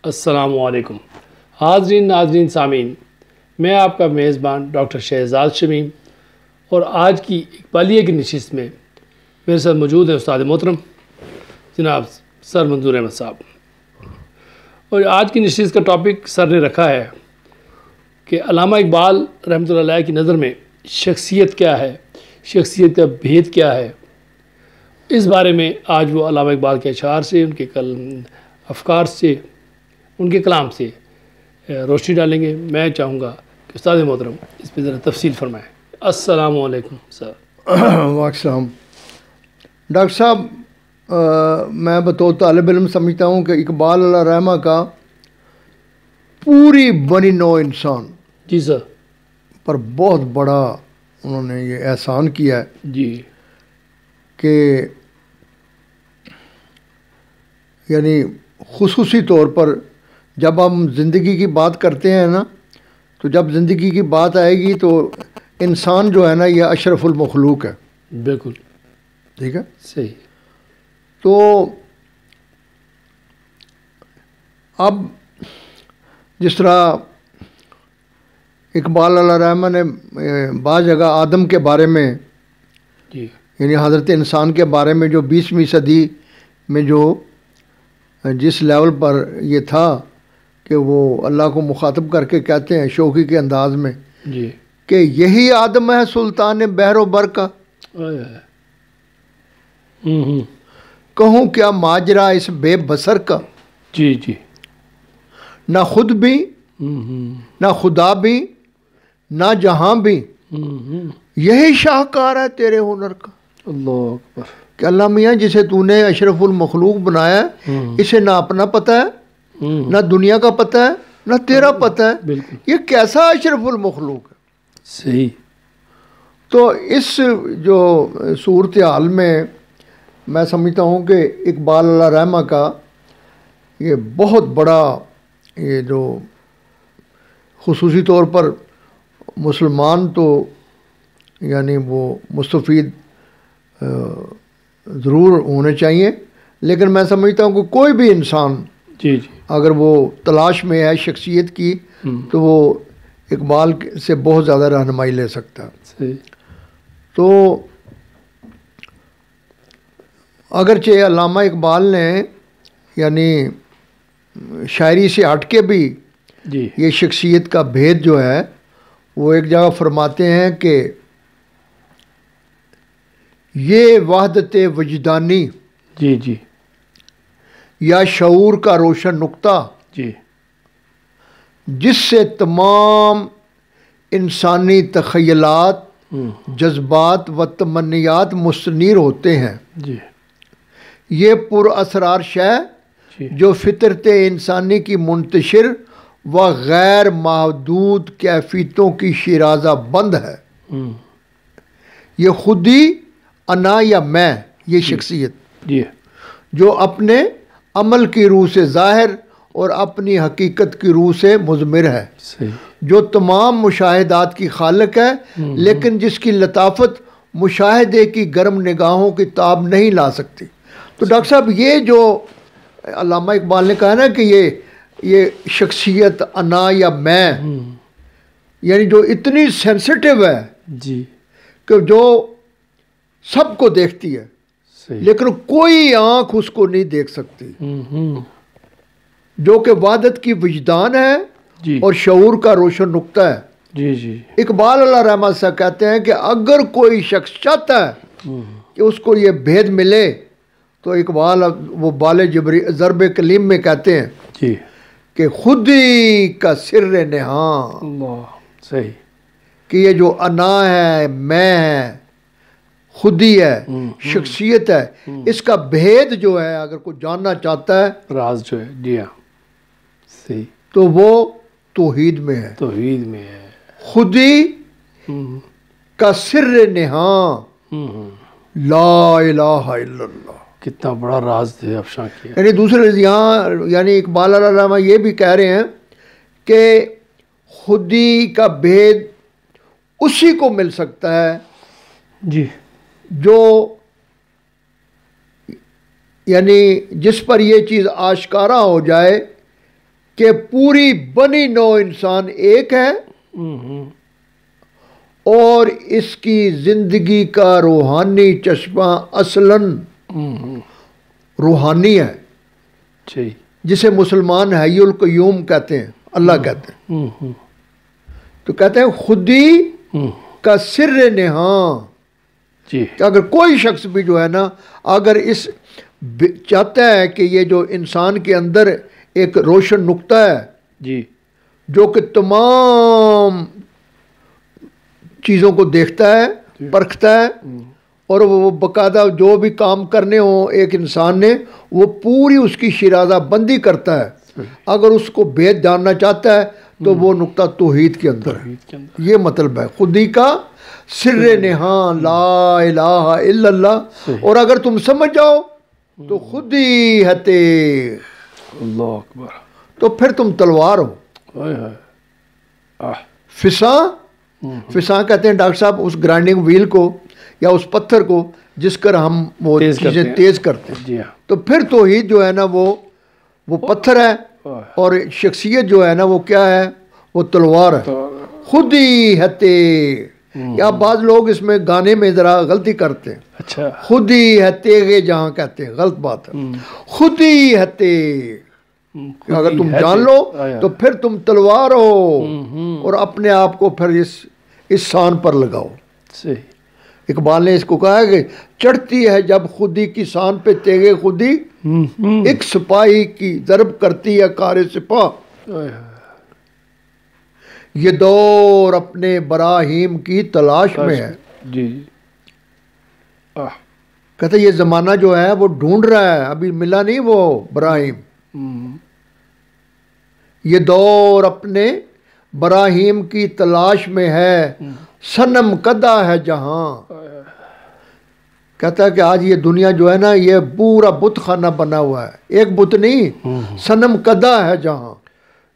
السلام علیکم حاضرین ناظرین سامعین، میں آپ کا میزبان ڈاکٹر شہزاد شمیم، اور آج کی اقبالیہ کی نشست میں میرے ساتھ موجود ہیں استاد محترم جناب سر منظور احمد صاحب۔ اور آج کی نشست کا ٹاپک سر نے رکھا ہے کہ علامہ اقبال رحمۃ اللہ علیہ کی نظر میں شخصیت کیا ہے، شخصیت کا بھید کیا ہے۔ اس بارے میں آج وہ علامہ اقبال کے اشعار سے، ان کے افکار سے، ان کے کلام سے روشنی ڈالیں گے۔ میں چاہوں گا کہ استاد محترم اس پہ ذرا تفصیل فرمائیں۔ السلام علیکم سر۔ وعلیکم السلام۔ ڈاکٹر صاحب، میں بطور طالب علم سمجھتا ہوں کہ اقبال علیہ رحمہ کا پوری بنی نوع انسان جی سر پر بہت بڑا انہوں نے یہ احسان کیا ہے جی کہ یعنی خصوصی طور پر جب ہم زندگی کی بات کرتے ہیں نا، تو جب زندگی کی بات آئے گی تو انسان جو ہے نا یہ اشرف المخلوق ہے۔ بالکل ٹھیک ہے، صحیح۔ تو اب جس طرح اقبال علیہ رحمہ نے بعض جگہ آدم کے بارے میں، جی یعنی حضرت انسان کے بارے میں جو 20ویں صدی میں جو جس لیول پر یہ تھا کہ وہ اللہ کو مخاطب کر کے کہتے ہیں شوقی کے انداز میں جی کہ یہی آدم ہے سلطان بحر و بر کا، کہوں کیا ماجرا اس بے بصر کا، جی جی نہ خود بھی نہ خدا بھی نہ جہاں بھی، یہی شاہکار ہے تیرے ہنر کا۔ اللہ اکبر۔ کہ اللہ میاں جسے تو نے اشرف المخلوق بنایا ہے، اسے نہ اپنا پتہ ہے، نہ دنیا کا پتہ ہے، نہ تیرا پتہ ہے، بالکل یہ کیسا اشرف المخلوق ہے۔ صحیح۔ تو اس جو صورتحال میں میں سمجھتا ہوں کہ اقبال علیہ رحمہ کا یہ بہت بڑا یہ جو خصوصی طور پر مسلمان تو یعنی وہ مستفید ضرور ہونے چاہیے، لیکن میں سمجھتا ہوں کہ کوئی بھی انسان جی جی اگر وہ تلاش میں ہے شخصیت کی تو وہ اقبال سے بہت زیادہ رہنمائی لے سکتا ہے۔ صحیح۔ تو اگرچہ علامہ اقبال نے یعنی شاعری سے ہٹ کے بھی جی یہ شخصیت کا بھید جو ہے وہ ایک جگہ فرماتے ہیں کہ یہ وحدت وجدانی جی جی یا شعور کا روشن نقطہ جی جس سے تمام انسانی تخیلات، جذبات و تمنیات مستنیر ہوتے ہیں، جی یہ پر اسرار شے جی جو فطرت انسانی کی منتشر و غیر محدود کیفیتوں کی شیرازہ بند ہے۔ یہ خودی، انا یا میں، یہ شخصیت جی جو اپنے عمل کی روح سے ظاہر اور اپنی حقیقت کی روح سے مضمر ہے، صحیح۔ جو تمام مشاہدات کی خالق ہے، لیکن جس کی لطافت مشاہدے کی گرم نگاہوں کی تاب نہیں لا سکتی۔ تو ڈاکٹر صاحب یہ جو علامہ اقبال نے کہا نا کہ یہ شخصیت انا یا میں یعنی جو اتنی سینسٹیو ہے جی کہ جو سب کو دیکھتی ہے صحیح۔ لیکن کوئی آنکھ اس کو نہیں دیکھ سکتی، جو کہ وحدت کی وجدان ہے جی اور شعور کا روشن نقطہ ہے۔ جی جی اقبال علیہ رحمہ سے کہتے ہیں کہ اگر کوئی شخص چاہتا ہے کہ اس کو یہ بھید ملے تو اقبال وہ بال ضرب کلیم میں کہتے ہیں جی کہ خودی کا سر نہاں، اللہ صحیح۔ کہ یہ جو انا ہے، میں ہے، خودی ہے، شخصیت ہے، اس کا بھید جو ہے اگر کوئی جاننا چاہتا ہے راز جو ہے، جی ہاں صحیح، تو وہ توحید میں ہے۔ توحید میں ہے۔ خودی کا سر نہاں لا الہ الا اللہ۔ کتنا بڑا راز ہے افشاں کیا۔ یعنی دوسرے یہاں یعنی اقبال علیہ رحمہ یہ بھی کہہ رہے ہیں کہ خودی کا بھید اسی کو مل سکتا ہے جی جو یعنی جس پر یہ چیز آشکارا ہو جائے کہ پوری بنی نو انسان ایک ہے اور اس کی زندگی کا روحانی چشمہ اصلاً روحانی ہے، جی جسے مسلمان حی القیوم کہتے ہیں، اللہ کہتے ہیں۔ تو کہتے ہیں خودی کا سر نہاں، جی کہ اگر کوئی شخص بھی جو ہے نا، اگر اس چاہتا ہے کہ یہ جو انسان کے اندر ایک روشن نقطہ ہے جی جو کہ تمام چیزوں کو دیکھتا ہے، پرکھتا ہے، اور وہ باقاعدہ جو بھی کام کرنے ہوں ایک انسان نے، وہ پوری اس کی شرازہ بندی کرتا ہے۔ اگر اس کو بھید جاننا چاہتا ہے تو وہ نقطہ توحید کے اندر ہے۔ یہ مطلب ہے خودی کا سر نہاں لا الہ الا اللہ، اور اگر تم سمجھ جاؤ تو خودی ہے تیغ، اللہ اکبر، تو پھر تم تلوار ہو۔ ہائے ہائے، آہ، فساں کہتے ہیں ڈاکٹر صاحب اس گرائنڈنگ ویل کو یا اس پتھر کو جس کر ہم وہ چیزیں تیز کرتے ہیں۔ جی ہاں، تو پھر توحید جو ہے نا وہ پتھر ہے، اور شخصیت جو ہے نا وہ کیا ہے؟ وہ تلوار ہے۔ خود ہی ہے تیغ، یا بعض لوگ اس میں گانے میں ذرا غلطی کرتے ہیں، اچھا، خود ہی ہے تیغ جہاں کہتے ہیں، غلط بات ہے، خود ہی ہے تیغ۔ اگر تم جان لو تو پھر تم تلوار ہو، اور اپنے آپ کو پھر اس سان پر لگاؤ۔ صحیح، اقبال نے اس کو کہا ہے کہ چڑھتی ہے جب خودی کی سان پہ تیغ خودی، ایک سپاہی کی ضرب کرتی ہے کار سپاہ۔ یہ دور اپنے براہیم کی تلاش میں ہے۔ جی، کہتے یہ زمانہ جو ہے وہ ڈھونڈ رہا ہے، ابھی ملا نہیں وہ براہیم۔ یہ دور اپنے براہیم کی تلاش میں ہے، صنم کدا ہے جہاں۔ کہتا ہے کہ آج یہ دنیا جو ہے نا یہ پورا بت خانہ بنا ہوا ہے، ایک بت نہیں، صنم کدا ہے جہاں۔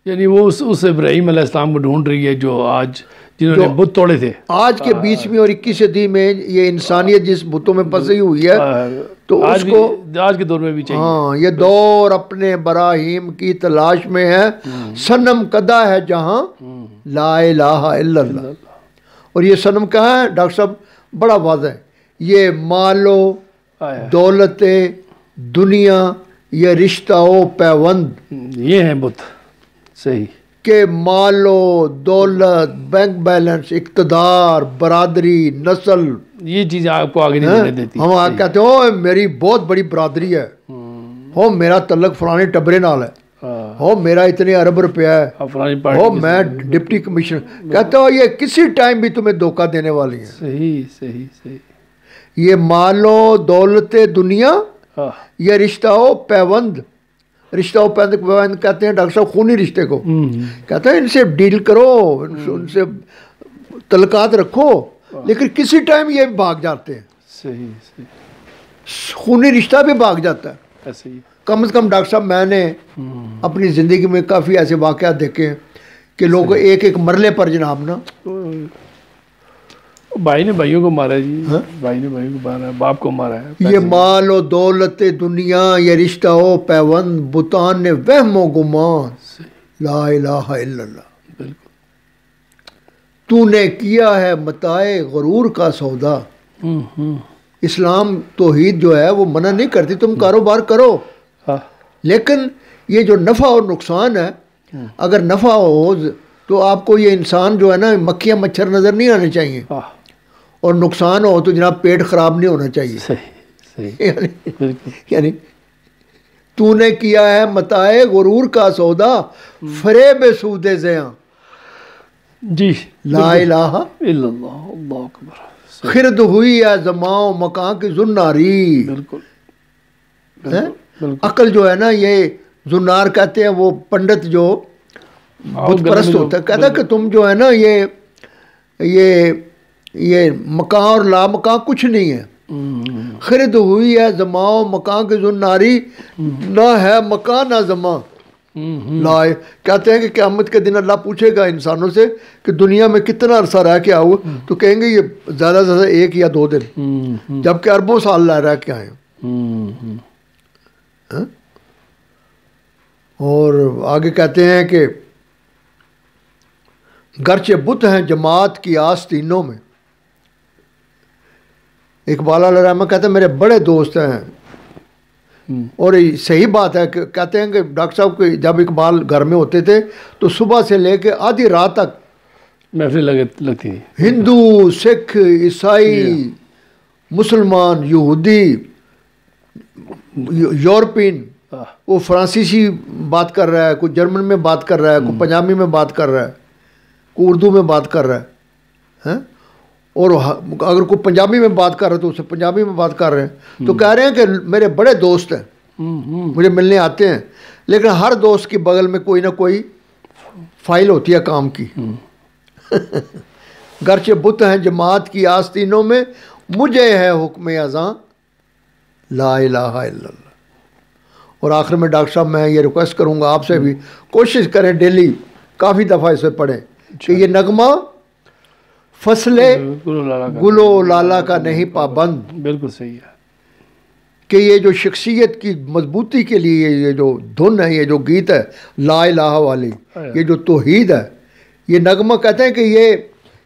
یعنی وہ اس ابراہیم علیہ السلام کو ڈھونڈ رہی ہے جو آج جنہوں نے بت توڑے تھے۔ آج کے 20ویں اور 21 صدی میں یہ انسانیت جس بتوں میں پھنسی ہوئی ہے، تو اس کو آج کے دور میں بھی چاہیے۔ ہاں، یہ دور اپنے براہیم کی تلاش میں ہے، صنم کدا ہے جہاں، لا الہ الا اللہ۔ اور یہ صنم کہاں ہے ڈاکٹر صاحب؟ بڑا واضح ہے، یہ مال و دولت دنیا، یہ رشتہ و پیوند، یہ ہیں بت۔ صحیح، کہ مال و دولت، بینک بیلنس، اقتدار، برادری، نسل، یہ چیزیں آپ کو آگے نہیں دینے دیتی۔ ہم کہتے ہیں او میری بہت بڑی برادری ہے، ہو میرا تعلق فلانے ٹبرے نال ہے، ہو میرا اتنے ارب روپیہ ہے، ہو میں ڈپٹی کمشنر۔ کہتے ہو یہ کسی ٹائم بھی تمہیں دھوکہ دینے والی ہے۔ صحیح صحیح صحیح۔ یہ مال و دولت دنیا، یہ رشتہ و پیوند، رشتہ و پیوند کہتے ہیں ڈاکٹر صاحب خونی رشتے کو، کہتے ہیں ان سے ڈیل کرو، ان سے تعلقات رکھو، لیکن کسی ٹائم یہ بھاگ جاتے ہیں۔ صحیح صحیح، خونی رشتہ بھی بھاگ جاتا ہے۔ ایسے ہی کم از کم ڈاکٹر صاحب میں نے اپنی زندگی میں کافی ایسے واقعات دیکھے ہیں کہ لوگ ایک ایک مرلے پر جناب نا، بھائی نے بھائیوں کو مارا ہے جی، بھائی نے بھائیوں کو مارا ہے، باپ کو مارا ہے۔ یہ مال و دولت دنیا، یہ رشتہ و پیوند، بتان نے وہم و گمان، لا الہ الا اللہ۔ بالکل، تو نے کیا ہے متاع غرور کا سودا۔ اسلام توحید جو ہے وہ منع نہیں کرتی، تم کاروبار کرو، لیکن یہ جو نفع اور نقصان ہے، اگر نفع ہو تو آپ کو یہ انسان جو ہے نا مکھیاں مچھر نظر نہیں آنے چاہیے، اور نقصان ہو تو جناب پیٹ خراب نہیں ہونا چاہیے۔ یعنی تو نے کیا ہے متاع غرور کا سودا، فریب سود زیاں، جی لا الہ الا اللہ، اللہ اکبر۔ خرد ہوئی ہے زماں مکان کی زناری۔ بالکل، عقل جو ہے نا یہ زنار کہتے ہیں، وہ پنڈت جو بت پرست ہوتا ہے، کہتا ہے کہ تم جو ہے نا یہ مکان اور لا مکان کچھ نہیں ہے۔ خرد ہوئی ہے زماں مکان کی زناری، نہ ہے مکان نہ زماں۔ لائے کہتے ہیں کہ قیامت کے دن اللہ پوچھے گا انسانوں سے کہ دنیا میں کتنا عرصہ رہ کے آؤ، تو کہیں گے یہ زیادہ سے زیادہ 1 یا 2 دن، جبکہ اربوں سال رہ کے آئے۔ اور آگے کہتے ہیں کہ گرچہ بت ہیں جماعت کی آستینوں میں. اقبال علیہ الرحمہ کہتے ہیں میرے بڑے دوست ہیں. اور صحیح بات ہے کہ کہتے ہیں کہ ڈاکٹر صاحب کہ جب اقبال گھر میں ہوتے تھے تو صبح سے لے کے آدھی رات تک محفل لگتی تھی. ہندو، سکھ، عیسائی، مسلمان، یہودی، یورپین، وہ فرانسیسی بات کر رہا ہے، کوئی جرمن میں بات کر رہا ہے، کوئی پنجابی میں بات کر رہا ہے، کوئی اردو میں بات کر رہا ہے. اور اگر کوئی پنجابی میں بات کر رہا ہے تو اسے پنجابی میں بات کر رہے ہیں. تو کہہ رہے ہیں کہ میرے بڑے دوست ہیں، مجھے ملنے آتے ہیں، لیکن ہر دوست کے بغل میں کوئی نہ کوئی فائل ہوتی ہے کام کی. گرچہ بت ہیں جماعت کی آستینوں میں، مجھے ہے حکم اذاں لا الہ الا اللہ. اور آخر میں ڈاکٹر صاحب میں یہ ریکویسٹ کروں گا آپ سے بھی کوشش کریں ڈیلی کافی دفعہ اسے پڑھیں کہ یہ نغمہ فصل گل و لالا کا نہیں پابند. بالکل صحیح ہے کہ یہ جو شخصیت کی مضبوطی کے لیے یہ جو دھن ہے، یہ جو گیت ہے لا الہ والی، یہ جو توحید ہے، یہ نغمہ کہتے ہیں کہ یہ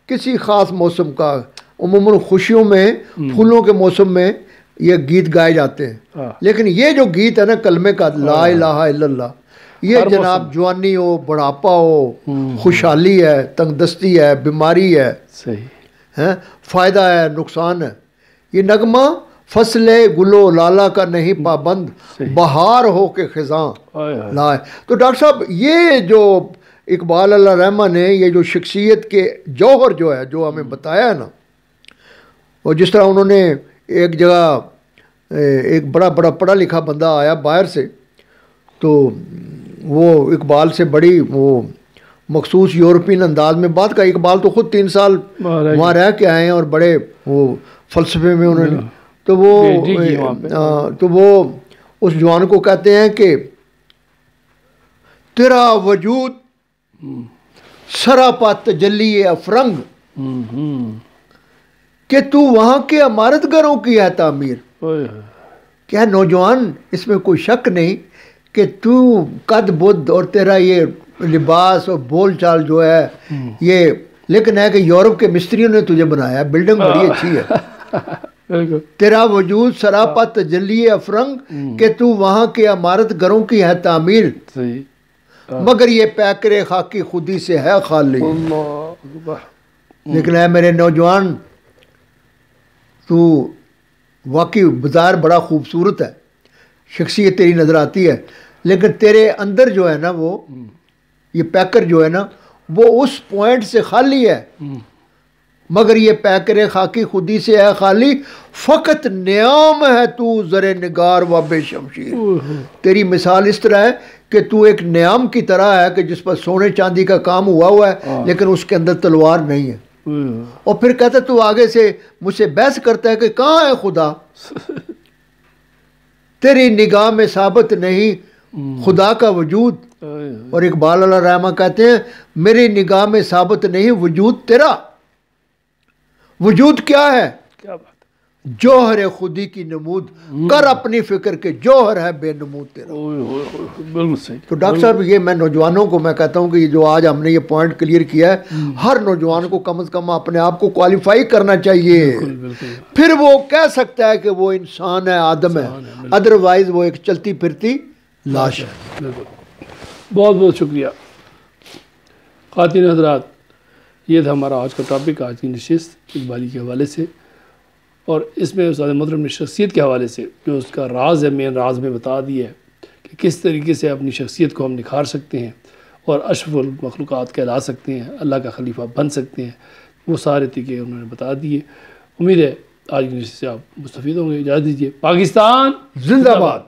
کسی خاص موسم کا، عموماً خوشیوں میں پھولوں کے موسم میں یہ گیت گائے جاتے ہیں. لیکن یہ جو گیت ہے نا کلمے کا لا الہ الا اللہ، یہ جناب جوانی ہو، بڑھاپا ہو، خوشحالی ہے، تنگ دستی ہے، بیماری ہے، صحیح فائدہ ہے، نقصان ہے، یہ نغمہ فصل گل و لالا کا نہیں پابند، بہار ہو کے خزاں لائے. تو ڈاکٹر صاحب یہ جو اقبال علیہ الرحمہ نے یہ جو شخصیت کے جوہر جو ہے جو ہمیں بتایا ہے نا، اور جس طرح انہوں نے ایک جگہ ایک بڑا پڑھا لکھا بندہ آیا باہر سے، تو وہ اقبال سے بڑی وہ مخصوص یورپین انداز میں بات کا. اقبال تو خود 3 سال وہاں رہ کے آئے ہیں اور بڑے وہ فلسفے میں انہوں نے، تو وہ اس جوان کو کہتے ہیں کہ تیرا وجود سراپا تجلی افرنگ، کہ تو وہاں کے عمارت گروں کی ہے تعمیر. کیا نوجوان اس میں کوئی شک نہیں کہ تو قد بدھ اور تیرا یہ لباس اور بول چال جو ہے یہ، لیکن ہے کہ یورپ کے مستریوں نے تجھے بنایا، بلڈنگ بڑی اچھی ہے. تیرا وجود سراپا تجلی افرنگ، کہ تو وہاں کے عمارت گروں کی ہے تعمیر، مگر یہ پیکر خاکی خودی سے ہے خالی. لیکن ہے میرے نوجوان، تو واقعی بظاہر بڑا خوبصورت ہے، شخصیت تیری نظر آتی ہے، لیکن تیرے اندر جو ہے نا وہ یہ پیکر جو ہے نا وہ اس پوائنٹ سے خالی ہے. مگر یہ پیکر خاکی خودی سے ہے خالی، فقط نیام ہے تو زر نگار و بے شمشیر. تیری مثال اس طرح ہے کہ تو ایک نیام کی طرح ہے کہ جس پر سونے چاندی کا کام ہوا ہے، لیکن اس کے اندر تلوار نہیں ہے. اور پھر کہتا تو آگے سے مجھ سے بحث کرتا ہے کہ کہاں ہے خدا، تیری نگاہ میں ثابت نہیں خدا کا وجود. اور اقبال علیہ الرحمہ کہتے ہیں میری نگاہ میں ثابت نہیں وجود تیرا. وجود کیا ہے؟ جوہر خودی کی نمود کر اپنی فکر کے، جوہر ہے بے نمود تیرا. بالکل صحیح. تو ڈاکٹر صاحب یہ میں نوجوانوں کو میں کہتا ہوں کہ یہ جو آج ہم نے یہ پوائنٹ کلیئر کیا ہے، ہر نوجوان کو کم از کم اپنے آپ کو کوالیفائی کرنا چاہیے. پھر وہ کہہ سکتا ہے کہ وہ انسان ہے، آدم ہے، ادروائز وہ ایک چلتی پھرتی لاش ہے. بہت بہت شکریہ خواتین حضرات. یہ تھا ہمارا آج کا ٹاپک، آج کی نشست اقبالی کے حوالے سے، اور اس میں استاد محترم نے شخصیت کے حوالے سے جو اس کا راز ہے، مین راز میں بتا دیا ہے کہ کس طریقے سے اپنی شخصیت کو ہم نکھار سکتے ہیں اور اشرف المخلوقات کہلا سکتے ہیں، اللہ کا خلیفہ بن سکتے ہیں. وہ سارے طریقے انہوں نے بتا دیے. امید ہے آج کی نشست سے آپ مستفید ہوں گے. اجازت دیجیے. پاکستان زندہ باد.